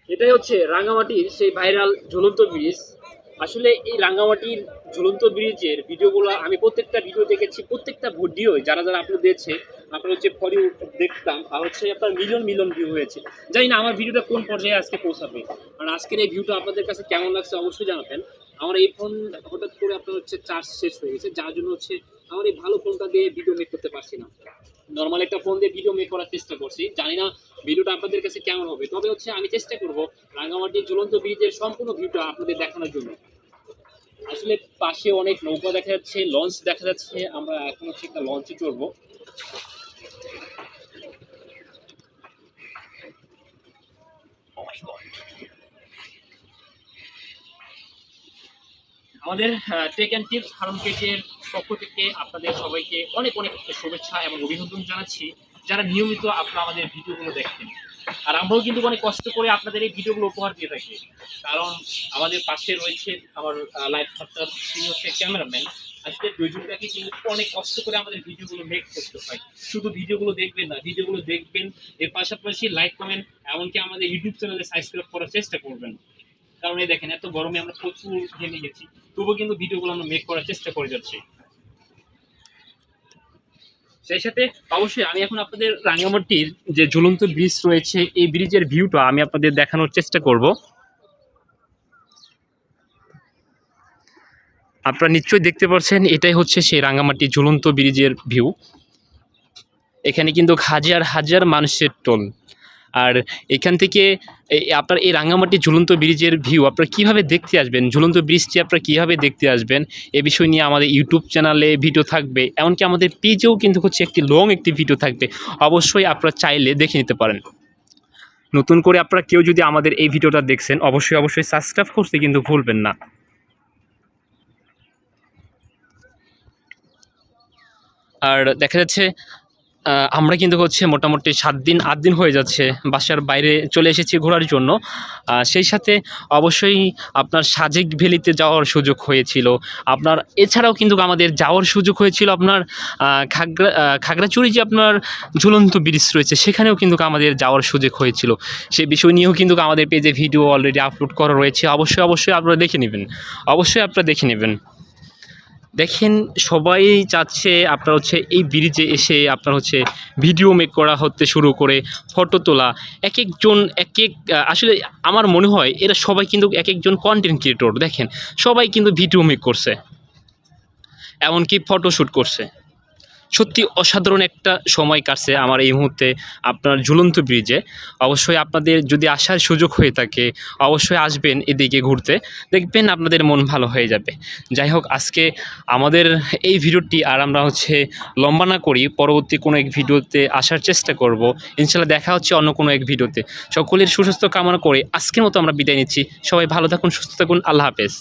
এটাই হচ্ছে রাঙামাটির সেই ভাইরাল ঝুলন্ত ব্রিজ। আসলে এই রাঙামাটির ঝুলন্ত ব্রিজের ভিডিওগুলো আমি প্রত্যেকটা ভিডিও দেখেছি, প্রত্যেকটা ভিডিও যারা যারা আপলোড দিয়েছে আপনার হচ্ছে ফর ইউ দেখতাম, আর হচ্ছে আপনার মিলিয়ন মিলিয়ন ভিউ হয়েছে। জানি না আমার ভিডিওটা কোন পর্যায়ে আজকে পৌঁছাবে, আর আজকের এই ভিউটা আপনাদের কাছে কেমন লাগছে অবশ্যই জানাবেন। আমার এই ফোন হঠাৎ করে আপনার হচ্ছে চার্জ শেষ হয়ে গেছে, যার জন্য হচ্ছে আমার এই ভালো ফোনটা দিয়ে ভিডিও মেক করতে পারছি না। নর্মাল একটা ফোন দিয়ে ভিডিও মেক করার চেষ্টা করছি, জানি না ভিডিওটা আপনাদের কাছে কেমন হবে, তবে হচ্ছে আমি চেষ্টা করব রাঙামাটি ঝুলন্ত ব্রিজের সম্পূর্ণ ভিউটা আপনাদের দেখানোর জন্য। আসলে পাশে অনেক নৌকা দেখা যাচ্ছে, লঞ্চ দেখা যাচ্ছে, আমরা এখন হচ্ছে একটা লঞ্চে চড়বো। আমাদের টেক অ্যান্ড টিপস হারুন পেজের পক্ষ থেকে আপনাদের সবাইকে অনেক অনেক শুভেচ্ছা এবং অভিনন্দন জানাচ্ছি, যারা নিয়মিত আপনারা আমাদের ভিডিওগুলো দেখেন। আর আমরাও কিন্তু অনেক কষ্ট করে আপনাদের এই ভিডিওগুলো উপহার দিয়ে থাকি, কারণ আমাদের পাশে রয়েছে আমার লাইফ পার্টনার, তিনি হচ্ছে ক্যামেরাম্যান। আসলে দুইজনটাকে কিন্তু অনেক কষ্ট করে আমাদের ভিডিওগুলো মেক করতে হয়। শুধু ভিডিওগুলো দেখবেন না, ভিডিওগুলো দেখবেন, এর পাশাপাশি লাইক কমেন্ট এমনকি আমাদের ইউটিউব চ্যানেলে সাবস্ক্রাইব করার চেষ্টা করবেন। কারণ এই দেখেন এত গরমে আমরা প্রচুর ঘেমে গেছি, তবুও কিন্তু ভিডিওগুলো আমরা মেক করার চেষ্টা করে যাচ্ছি। সেই সাথে অবশ্যই আমি এখন আপনাদের রাঙামাটির যে ঝুলন্ত ব্রিজ রয়েছে এই ব্রিজের ভিউটা আমি আপনাদের দেখানোর চেষ্টা করব। আপনারা নিশ্চয়ই দেখতে পাচ্ছেন এটাই হচ্ছে সেই রাঙামাটি ঝুলন্ত ব্রিজের ভিউ। এখানে কিন্তু হাজার হাজার মানুষের টোল। আর এখান থেকে আপনার এই রাঙামাটি ঝুলন্ত ব্রিজের ভিউ আপনারা কীভাবে দেখতে আসবেন, ঝুলন্ত ব্রিজটি আপনারা কীভাবে দেখতে আসবেন, এ বিষয় নিয়ে আমাদের ইউটিউব চ্যানেলে ভিডিও থাকবে, এমনকি আমাদের পেজেও কিন্তু হচ্ছে একটি লং একটি ভিডিও থাকবে। অবশ্যই আপনারা চাইলে দেখে নিতে পারেন। নতুন করে আপনারা কেউ যদি আমাদের এই ভিডিওটা দেখছেন অবশ্যই অবশ্যই সাবস্ক্রাইব করতে কিন্তু ভুলবেন না। আর দেখা যাচ্ছে আমরা কিন্তু হচ্ছে মোটামুটি 7 দিন 8 দিন হয়ে যাচ্ছে বাসার বাইরে চলে এসেছি ঘোরার জন্য। সেই সাথে অবশ্যই আপনার সাজেক ভ্যালিতে যাওয়ার সুযোগ হয়েছিল আপনার, এছাড়াও কিন্তু আমাদের যাওয়ার সুযোগ হয়েছিল আপনার খাগড়াছড়ি যে আপনার ঝুলন্ত ব্রিজ রয়েছে সেখানেও কিন্তু আমাদের যাওয়ার সুযোগ হয়েছিল। সে বিষয় নিয়েও কিন্তু আমাদের পেজে ভিডিও অলরেডি আপলোড করা রয়েছে, অবশ্যই অবশ্যই আপনারা দেখে নেবেন, অবশ্যই আপনারা দেখে নেবেন। দেখেন সবাই চাচ্ছে আপনার হচ্ছে এই ব্রিজে এসে আপনার হচ্ছে ভিডিও মেক করা হতে শুরু করে ফটো তোলা। এক একজন এক এক আসলে আমার মনে হয় এরা সবাই কিন্তু এক একজন কন্টেন্ট ক্রিয়েটর। দেখেন সবাই কিন্তু ভিডিও মেক করছে, এমনকি ফটোশ্যুট করছে। সত্যি অসাধারণ একটা সময় কাটছে আমার এই মুহূর্তে আপনার ঝুলন্ত ব্রিজে। অবশ্যই আপনাদের যদি আসার সুযোগ হয়ে থাকে অবশ্যই আসবেন এদিকে ঘুরতে, দেখবেন আপনাদের মন ভালো হয়ে যাবে। যাই হোক আজকে আমাদের এই ভিডিওটি আর আমরা হচ্ছে লম্বা না করি, পরবর্তী কোনো এক ভিডিওতে আসার চেষ্টা করব। ইনশাল্লাহ দেখা হচ্ছে অন্য কোনো এক ভিডিওতে। সকলের সুস্বাস্থ্য কামনা করে আজকের মতো আমরা বিদায় নিচ্ছি। সবাই ভালো থাকুন, সুস্থ থাকুন, আল্লাহ হাফেজ।